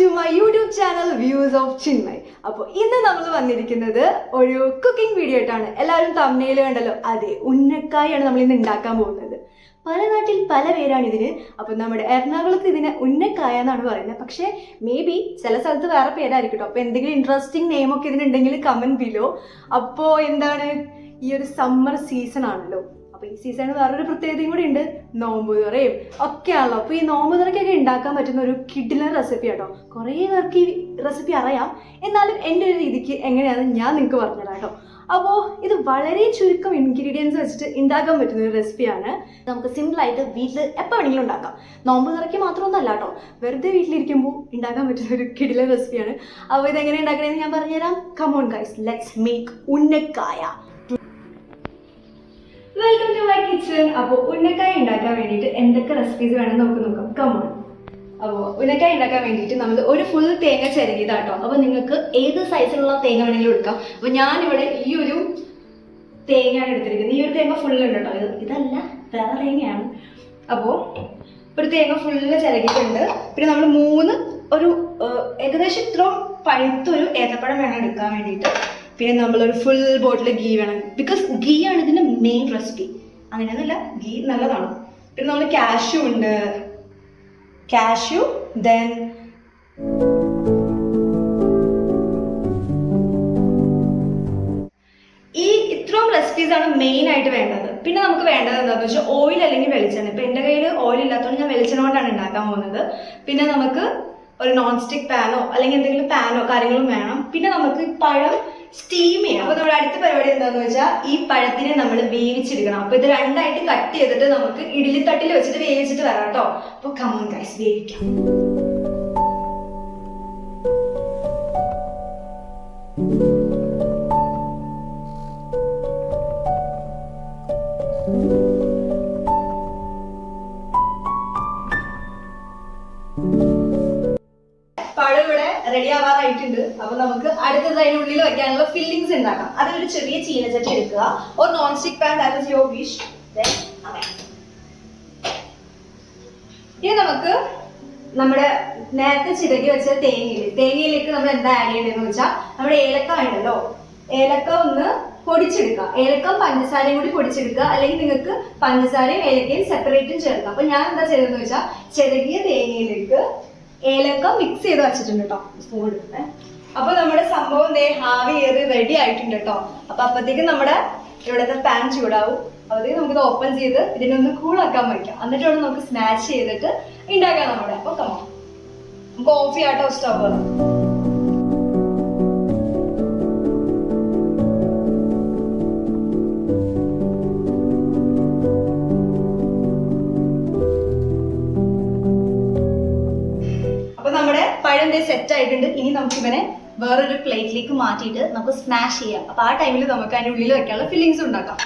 to my YouTube channel Views of Chinmay. അപ്പോൾ ഇന്ന് നമ്മൾ വന്നിരിക്കുന്നത് ഒരു കുക്കിംഗ് വീഡിയോ ആയിട്ടാണ്. എല്ലാവരും തംബ്നെയിൽ കണ്ടല്ലോ, അതെ, ഉന്നക്കായാണ് നമ്മൾ ഇന്ന് ഉണ്ടാക്കാൻ പോകുന്നത്. പല നാട്ടിൽ പല പേരാണ് ഇതിന്. അപ്പോൾ നമ്മുടെ എറണാകുളത്ത് ഇതിന് ഉന്നക്കായ എന്നാണ് പറയുന്നത്. പക്ഷേ മേ ബി ചില സ്ഥലത്ത് വേറെ പേരായിരിക്കും കേട്ടോ. അപ്പോൾ എന്തെങ്കിലും ഇൻട്രസ്റ്റിംഗ് നെയിമൊക്കെ ഇതിനുണ്ടെങ്കിൽ കമൻറ്റ് ബിലോ. അപ്പോൾ എന്താണ്, ഈ ഒരു സമ്മർ സീസൺ ആണല്ലോ. അപ്പോൾ ഈ സീസണിൽ വേറൊരു പ്രത്യേകതയും കൂടി ഉണ്ട്, നോമ്പ് തുറയും ഒക്കെയാണല്ലോ. അപ്പോൾ ഈ നോമ്പ് തുറക്കൊക്കെ ഉണ്ടാക്കാൻ പറ്റുന്ന ഒരു കിഡിലൻ റെസിപ്പി കേട്ടോ. കുറേ പേർക്ക് ഈ റെസിപ്പി അറിയാം, എന്നാലും എൻ്റെ ഒരു രീതിക്ക് എങ്ങനെയാണെന്ന് ഞാൻ നിങ്ങൾക്ക് പറഞ്ഞുതരാം കേട്ടോ. അപ്പോൾ ഇത് വളരെ ചുരുക്കം ഇൻഗ്രീഡിയൻസ് വെച്ചിട്ട് ഉണ്ടാക്കാൻ പറ്റുന്ന ഒരു റെസിപ്പിയാണ്. നമുക്ക് സിമ്പിളായിട്ട് വീട്ടിൽ എപ്പോൾ വേണമെങ്കിലും ഉണ്ടാക്കാം. നോമ്പ് തുറയ്ക്ക് മാത്രമൊന്നുമല്ല കേട്ടോ, വെറുതെ വീട്ടിലിരിക്കുമ്പോൾ ഉണ്ടാക്കാൻ പറ്റുന്ന ഒരു കിഡിലൻ റെസിപ്പിയാണ്. അപ്പോൾ ഇതെങ്ങനെ ഉണ്ടാക്കണമെന്ന് ഞാൻ പറഞ്ഞുതരാം. Come on guys, let's make unnakkaya. Welcome to my kitchen. അപ്പോൾ ഉന്നക്കായ ഉണ്ടാക്കാൻ വേണ്ടിയിട്ട് എന്തൊക്കെ റെസിപ്പീസ് വേണമെന്ന് നമുക്ക് നോക്കാം. കമോൺ. അപ്പോൾ ഉന്നക്കായ ഉണ്ടാക്കാൻ വേണ്ടിയിട്ട് നമ്മൾ ഒരു ഫുൾ തേങ്ങ ചിരകിയതാട്ടോ. അപ്പോൾ നിങ്ങൾക്ക് ഏത് സൈസിലുള്ള തേങ്ങ വേണമെങ്കിലും എടുക്കാം. അപ്പോൾ ഞാനിവിടെ ഈ ഒരു തേങ്ങയാണ് എടുത്തിരിക്കുന്നത്. ഈ ഒരു തേങ്ങ ഫുള്ള് ഉണ്ട് കേട്ടോ. ഇതല്ല, വേറെ തേങ്ങയാണ്. അപ്പോൾ ഒരു തേങ്ങ ഫുള്ള് ചിരകിയിട്ടുണ്ട്. പിന്നെ നമ്മൾ ഒരു ഏകദേശം ഇത്രയും പഴുത്തൊരു ഏത്തപ്പഴം വേണം എടുക്കാൻ വേണ്ടിയിട്ട്. പിന്നെ നമ്മളൊരു ഫുൾ ബോട്ടിൽ ഗീ വേണം, ബിക്കോസ് ഗീ ആണ് ഇതിൻ്റെ മെയിൻ റെസിപ്പി. അങ്ങനെയൊന്നുമില്ല, ഗീ നല്ലതാണ്. പിന്നെ നമ്മൾ കാഷ്യൂ ഉണ്ട്, കാഷ്യൂ. ദെൻ ഇത്രയും റെസിപ്പീസാണ് മെയിൻ ആയിട്ട് വേണ്ടത്. പിന്നെ നമുക്ക് വേണ്ടത് എന്താണെന്ന് വെച്ചാൽ ഓയിൽ അല്ലെങ്കിൽ വെളിച്ചെണ്ണ. ഇപ്പം എൻ്റെ കയ്യിൽ ഓയിൽ ഇല്ലാത്തതുകൊണ്ട് ഞാൻ വെളിച്ചെണ്ണ കൊണ്ടാണ് ഉണ്ടാക്കാൻ പോകുന്നത്. പിന്നെ നമുക്ക് ഒരു നോൺ സ്റ്റിക്ക് പാനോ അല്ലെങ്കിൽ എന്തെങ്കിലും പാനോ കാര്യങ്ങളും വേണം. പിന്നെ നമുക്ക് പഴം സ്റ്റീം ചെയ്യണം. അപ്പോൾ നമ്മുടെ അടുത്ത പരിപാടി എന്താണെന്ന് വെച്ചാൽ ഈ പഴത്തിനെ നമ്മൾ വേവിച്ചെടുക്കണം. അപ്പോൾ ഇത് രണ്ടായിട്ട് കട്ട് ചെയ്തിട്ട് നമുക്ക് ഇഡ്ഡലിത്തട്ടിൽ വെച്ചിട്ട് വേവിച്ചിട്ട് വരാം കേട്ടോ. അപ്പോൾ കമോൺ ഗൈസ്, വേവിക്കാം. പഴം ഇവിടെ റെഡി ആവാറായിട്ടുണ്ട്. അപ്പൊ നമുക്ക് അടുത്തത് അതിനുള്ളിൽ വെക്കാനുള്ള ഫില്ലിങ്സ് ഉണ്ടാക്കാം. അതിനൊരു ചെറിയ ചീനച്ചട്ടി എടുക്കുക, ഒരു non stick pan, that is your wish. ഇനി നമുക്ക് നമ്മുടെ നേരത്തെ ചിരകി വെച്ച തേങ്ങയിലേക്ക് നമ്മൾ എന്താ ആഡ് ചെയ്യണമെന്ന് വെച്ചാൽ നമ്മുടെ ഏലക്ക ഉണ്ടല്ലോ, ഏലക്ക ഒന്ന് പൊടിച്ചെടുക്കുക. ഏലക്ക പഞ്ചസാരയും കൂടി പൊടിച്ചെടുക്കുക, അല്ലെങ്കിൽ നിങ്ങൾക്ക് പഞ്ചസാരയും ഏലക്കയും സെപ്പറേറ്റും ചേർക്കാം. അപ്പൊ ഞാൻ എന്താ ചെയ്തതെന്ന് വെച്ചാൽ ചെറുകിയ തേങ്ങയിലേക്ക് ഏലക്ക മിക്സ് ചെയ്ത് വെച്ചിട്ടുണ്ട് കേട്ടോ. സ്പൂൺ എടുക്കട്ടെ. അപ്പൊ നമ്മുടെ സംഭവം ആവി ഏറി റെഡി ആയിട്ടുണ്ട് കേട്ടോ. അപ്പൊ അപ്പത്തേക്കും നമ്മുടെ ഇവിടുത്തെ പാൻ ചൂടാവും. അപ്പോഴത്തേക്ക് നമുക്കിത് ഓപ്പൺ ചെയ്ത് ഇതിനൊന്ന് കൂളാക്കാൻ വയ്ക്കാം. എന്നിട്ട് വേണം നമുക്ക് സ്മാഷ് ചെയ്തിട്ട് ഉണ്ടാക്കാം നമ്മുടെ. അപ്പൊ കമോ, നമുക്ക് ഓഫ് ചെയ്യാട്ടോ സ്റ്റവ്. പഴം സെറ്റ് ആയിട്ടുണ്ട്. ഇനി നമുക്ക് ഇവനെ വേറൊരു പ്ലേറ്റിലേക്ക് മാറ്റിയിട്ട് നമുക്ക് സ്മാഷ് ചെയ്യാം. അപ്പൊ ആ ടൈമിൽ നമുക്ക് അതിന്റെ ഉള്ളിൽ വെക്കാനുള്ള ഫില്ലിങ്സ് ഉണ്ടാക്കാം.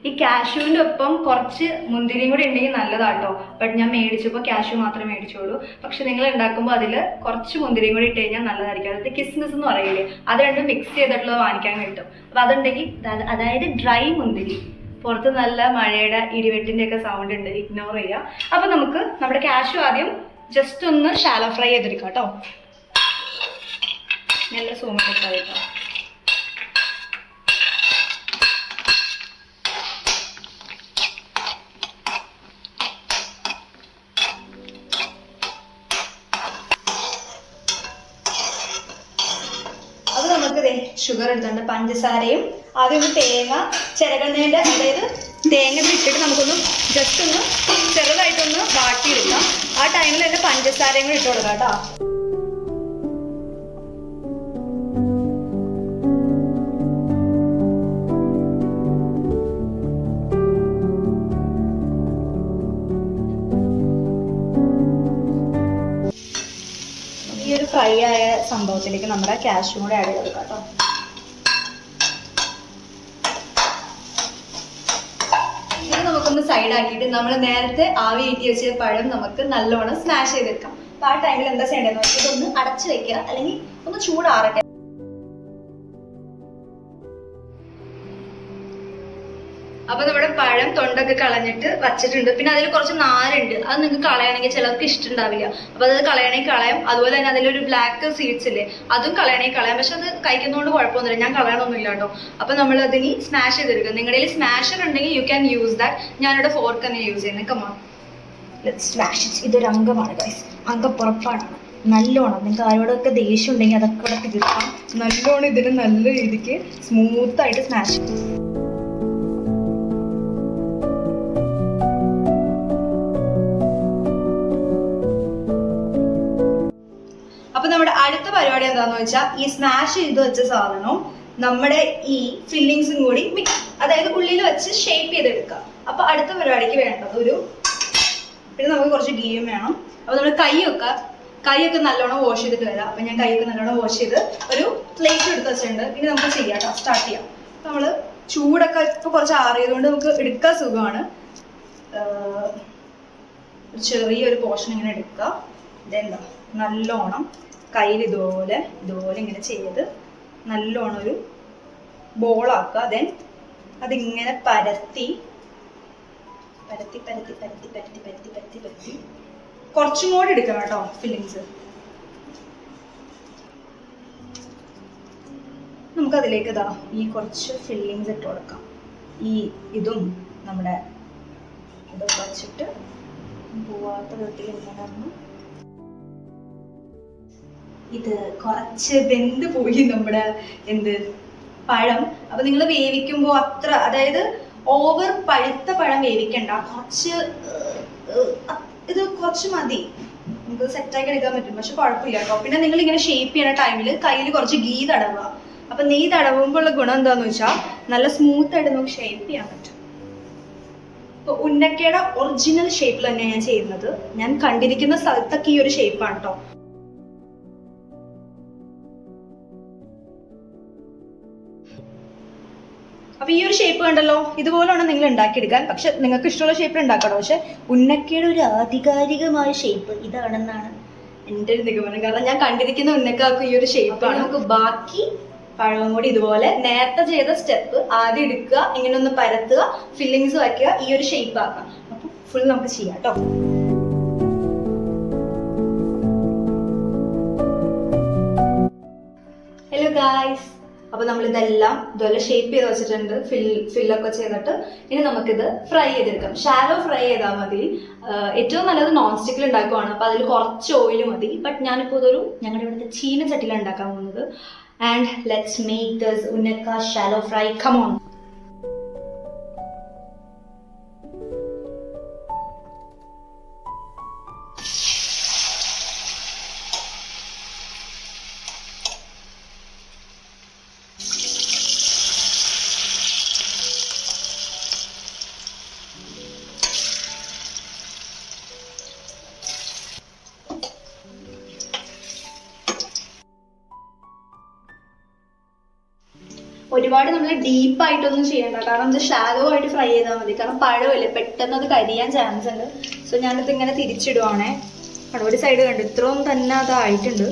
ഈ കാഷ്യൂവിന്റെ ഒപ്പം കുറച്ച് മുന്തിരിയും കൂടി ഉണ്ടെങ്കിൽ നല്ലതാട്ടോ. ബട്ട് ഞാൻ മേടിച്ചപ്പോൾ കാഷ്യൂ മാത്രമേ മേടിച്ചോളൂ. പക്ഷെ നിങ്ങൾ ഉണ്ടാക്കുമ്പോൾ അതിൽ കുറച്ച് മുന്തിരിയും കൂടി ഇട്ട് കഴിഞ്ഞാൽ നല്ലതായിരിക്കും. അതായത് കിസ്മിസ് എന്ന് പറയില്ലേ, അത് രണ്ടും മിക്സ് ചെയ്തിട്ടുള്ളത് വാങ്ങിക്കാൻ കിട്ടും. അപ്പൊ അതുണ്ടെങ്കിൽ, അതായത് ഡ്രൈ മുന്തിരി. പുറത്ത് നല്ല മഴയുടെ ഇടിവെട്ടിന്റെ ഒക്കെ സൗണ്ട് ഉണ്ട്, ഇഗ്നോർ ചെയ്യുക. അപ്പൊ നമുക്ക് നമ്മുടെ കാഷ്യൂ ആദ്യം ജസ്റ്റ് ഒന്ന് ഷാലോ ഫ്രൈ ചെയ്തെടുക്കാം കേട്ടോ. നല്ല സൂമിട്ടാ കേട്ടോ. അത് നമുക്ക് ഷുഗർ എടുത്തിട്ടുണ്ട്, പഞ്ചസാരയും ആദ്യം ഒന്ന് തേങ്ങ ചിരകുന്നതിൻ്റെ, അതായത് തേങ്ങ ഇട്ടിട്ട് നമുക്കൊന്ന് ജസ്റ്റ് ഒന്ന് ചെറുതായിട്ടൊന്ന് വാട്ടിയെടുക്കാം. ആ ടൈമിൽ തന്നെ പഞ്ചസാരയും കൂടി ഇട്ട് കൊടുക്കാം കേട്ടോ. ഈ ഒരു ഫ്രൈ ആയ സംഭവത്തിലേക്ക് നമ്മുടെ കാഷ്യൂ കൂടെ ആഡ് ചെയ്ത് കൊടുക്കാം കേട്ടോ. നമുക്കൊന്ന് സൈഡ് ആക്കിയിട്ട് നമ്മൾ നേരത്തെ ആവി കയറ്റി വെച്ച പഴം നമുക്ക് നല്ലോണം സ്മാഷ് ചെയ്തെടുക്കാം. അപ്പൊ ആ ടൈമിൽ എന്താ ചെയ്യേണ്ടതെന്ന് വെച്ചാൽ ഇതൊന്ന് അടച്ചു വെക്കുക, അല്ലെങ്കിൽ ഒന്ന് ചൂടാറട്ടെ. അപ്പൊ നമ്മുടെ പഴം തൊണ്ടൊക്കെ കളഞ്ഞിട്ട് വച്ചിട്ടുണ്ട്. പിന്നെ അതിൽ കുറച്ച് നാരുണ്ട്, അത് നിങ്ങൾക്ക് കളയണമെങ്കിൽ ചിലർക്ക് ഇഷ്ടമുണ്ടാവില്ല, അപ്പൊ അത് കളയണമെങ്കിൽ കളയാം. അതുപോലെ തന്നെ അതിലൊരു ബ്ലാക്ക് സീഡ്സ് ഇല്ലേ, അതും കളയണമെങ്കിൽ കളയാം. പക്ഷെ അത് കഴിക്കുന്നതുകൊണ്ട് കുഴപ്പമൊന്നുമില്ല, ഞാൻ കളയണമൊന്നുമില്ല കേട്ടോ. അപ്പൊ നമ്മൾ അതിന് സ്മാഷ് ചെയ്തെടുക്കുക. നിങ്ങളുടെ കയ്യിൽ സ്മാഷർ ഉണ്ടെങ്കിൽ യു ക്യാൻ യൂസ് ദാറ്റ്. ഞാനിവിടെ ഫോർക്ക് തന്നെ യൂസ് ചെയ്യുന്നത്. Come on, let's smash it. ഇതൊരു അംഗമാണ് ഗൈസ്, അംഗപ്പുറപ്പാണ്. നല്ലോണം നിങ്ങൾക്ക് ആരോടൊക്കെ ദേഷ്യം ഉണ്ടെങ്കിൽ അതൊക്കെ ഇവിടെ തീർക്കാം. നല്ലോണം ഇതിന് നല്ല രീതിക്ക് സ്മൂത്തായിട്ട് സ്മാഷ് ചെയ്യും. അപ്പൊ നമ്മുടെ അടുത്ത പരിപാടി എന്താന്ന് വെച്ചാൽ ഈ സ്മാഷ് ചെയ്ത് വെച്ച സാധനവും നമ്മുടെ ഈ ഫില്ലിങ്സും കൂടി അതായത് ഉള്ളിൽ വെച്ച് ഷേപ്പ് ചെയ്തെടുക്കുക. അപ്പൊ അടുത്ത പരിപാടിക്ക് വേണ്ടത് പിന്നെ നമുക്ക് കുറച്ച് ഗീയും വേണം. അപ്പൊ നമ്മൾ കൈയൊക്കെ നല്ലോണം വാഷ് ചെയ്തിട്ട് വരാം. അപ്പൊ ഞാൻ കൈയൊക്കെ നല്ലോണം വാഷ് ചെയ്ത് ഒരു പ്ലേറ്റ് എടുത്ത് വെച്ചിട്ടുണ്ട്. ഇനി നമുക്ക് ചെയ്യാം കേട്ടോ, സ്റ്റാർട്ട് ചെയ്യാം. നമ്മള് ചൂടൊക്കെ ഇപ്പൊ കുറച്ച് ആറിയതുകൊണ്ട് നമുക്ക് എടുക്കാൻ സുഖമാണ്. ചെറിയൊരു പോർഷൻ ഇങ്ങനെ എടുക്കുക. ഇതെന്താ നല്ലോണം കയ്യിൽ ഇതുപോലെ ഇങ്ങനെ ചെയ്ത് നല്ലോണം ഒരു ബോളാക്കുക. ദെൻ അതിങ്ങനെ പരത്തി കുറച്ചും കൂടി എടുക്കണം കേട്ടോ ഫില്ലിങ്സ്. നമുക്കതിലേക്ക് ഈ കുറച്ച് ഫില്ലിങ്സ് ഇട്ട് കൊടുക്കാം. ഇതും നമ്മുടെ ഇതൊക്കെ വച്ചിട്ട് പോവാത്ത വിധത്തിൽ ഇങ്ങനെ ഒന്ന് ഇത് കുറച്ച് വെന്ത് പോയി നമ്മുടെ പഴം. അപ്പൊ നിങ്ങൾ വേവിക്കുമ്പോൾ അത്ര, അതായത് ഓവർ പഴുത്ത പഴം വേവിക്കണ്ട, ഇത് കുറച്ച് മതി, നമുക്ക് സെറ്റാക്കി എടുക്കാൻ പറ്റും. പക്ഷെ കുഴപ്പമില്ല കേട്ടോ. പിന്നെ നിങ്ങൾ ഇങ്ങനെ ഷേപ്പ് ചെയ്യുന്ന ടൈമിൽ കയ്യിൽ കുറച്ച് ഗീ തടവുക. അപ്പൊ നെയ്യ് തടവുമ്പോൾ ഉള്ള ഗുണം എന്താന്ന് വെച്ചാൽ നല്ല സ്മൂത്ത് ആയിട്ട് നമുക്ക് ഷേപ്പ് ചെയ്യാൻ പറ്റും. ഇപ്പൊ ഉന്നക്കയുടെ ഒറിജിനൽ ഷേപ്പിൽ തന്നെ ഞാൻ ചെയ്യുന്നത്. ഞാൻ കണ്ടിരിക്കുന്ന സ്ഥലത്തൊക്കെ ഈ ഒരു ഷേപ്പാണ് കേട്ടോ. അപ്പൊ ഈ ഒരു ഷേപ്പ് കണ്ടല്ലോ, ഇതുപോലെയാണ് നിങ്ങൾ ഉണ്ടാക്കിയെടുക്കാൻ. പക്ഷെ നിങ്ങൾക്ക് ഇഷ്ടമുള്ള ഷേപ്പിൽ ഉണ്ടാക്കണം. പക്ഷെ ഉന്നക്കയുടെ ഒരു ആധികാരികമായ ഷേപ്പ് ഇതാണെന്നാണ് എൻ്റെ ഒരു നിഗമനം. കാരണം ഞാൻ കണ്ടിരിക്കുന്ന ഉന്നക്കാക്കും ഈ ഒരു ഷേപ്പാണ്. നമുക്ക് ബാക്കി പഴവും കൂടി ഇതുപോലെ നേരത്തെ ചെയ്ത സ്റ്റെപ്പ് ആദ്യം എടുക്കുക, ഇങ്ങനെ ഒന്ന് പരത്തുക, ഫില്ലിങ്സ് വയ്ക്കുക, ഈ ഒരു ഷേപ്പ് ആക്കുക. അപ്പൊ ഫുൾ നമുക്ക് ചെയ്യാം കേട്ടോ. ഹലോ ഗായ്സ്, അപ്പൊ നമ്മൾ ഇതെല്ലാം ഇതുപോലെ ഷേപ്പ് ചെയ്ത് വെച്ചിട്ടുണ്ട്, ഫില്ലൊക്കെ ചെയ്തിട്ട്. ഇനി നമുക്കിത് ഫ്രൈ ചെയ്തെടുക്കാം. ഷാലോ ഫ്രൈ ചെയ്താൽ മതി. ഏറ്റവും നല്ലത് നോൺ സ്റ്റിക്കിൽ ഉണ്ടാക്കുവാണ്, അപ്പൊ അതിൽ കുറച്ച് ഓയിൽ മതി. ബട്ട് ഞാനിപ്പോൾ ഞങ്ങളുടെ ഇവിടുത്തെ ചീനച്ചട്ടിയിലാണ് ഉണ്ടാക്കാൻ പോകുന്നത്. And let's make this unnakka shallow fry. Come on. ഒരുപാട് നമ്മൾ ഡീപ്പായിട്ടൊന്നും ചെയ്യണ്ട, കാരണം ഇത് ഷാലോ ആയിട്ട് ഫ്രൈ ചെയ്താൽ മതി. കാരണം പഴമല്ലേ, പെട്ടെന്ന് അത് കരിയാൻ ചാൻസ് ഉണ്ട്. സോ ഞാനിത് ഇങ്ങനെ തിരിച്ചിടുവാണേ. ഒരു സൈഡ് കണ്ടു, ഇത്രയും തന്നെ അതായിട്ടുണ്ട്.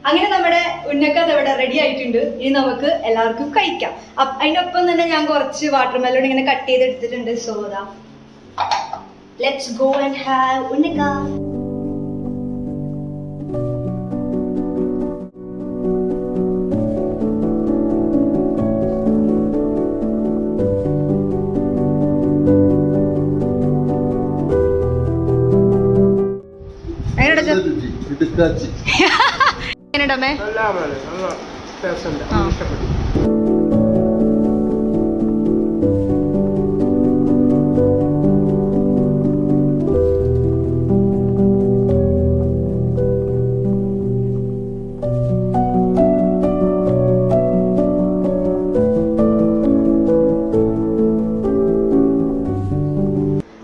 അങ്ങനെ നമ്മുടെ ഉന്നക്ക ഇവിടെ റെഡി ആയിട്ടുണ്ട്. ഇനി നമുക്ക് എല്ലാവർക്കും കഴിക്കാം. അതിനൊപ്പം തന്നെ ഞാൻ കുറച്ച് വാട്ടർ മെലോൺ ഇങ്ങനെ കട്ട് ചെയ്തെടുത്തിട്ടുണ്ട്. So let's go and have unnakka.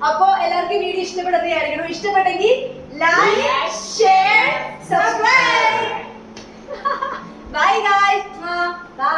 അപ്പോ എല്ലാവർക്കും വീഡിയോ ഇഷ്ടപ്പെടുന്നതായിരിക്കണം. ഇഷ്ടപ്പെട്ടെങ്കിൽ like, share, subscribe. Bye guys. Bye.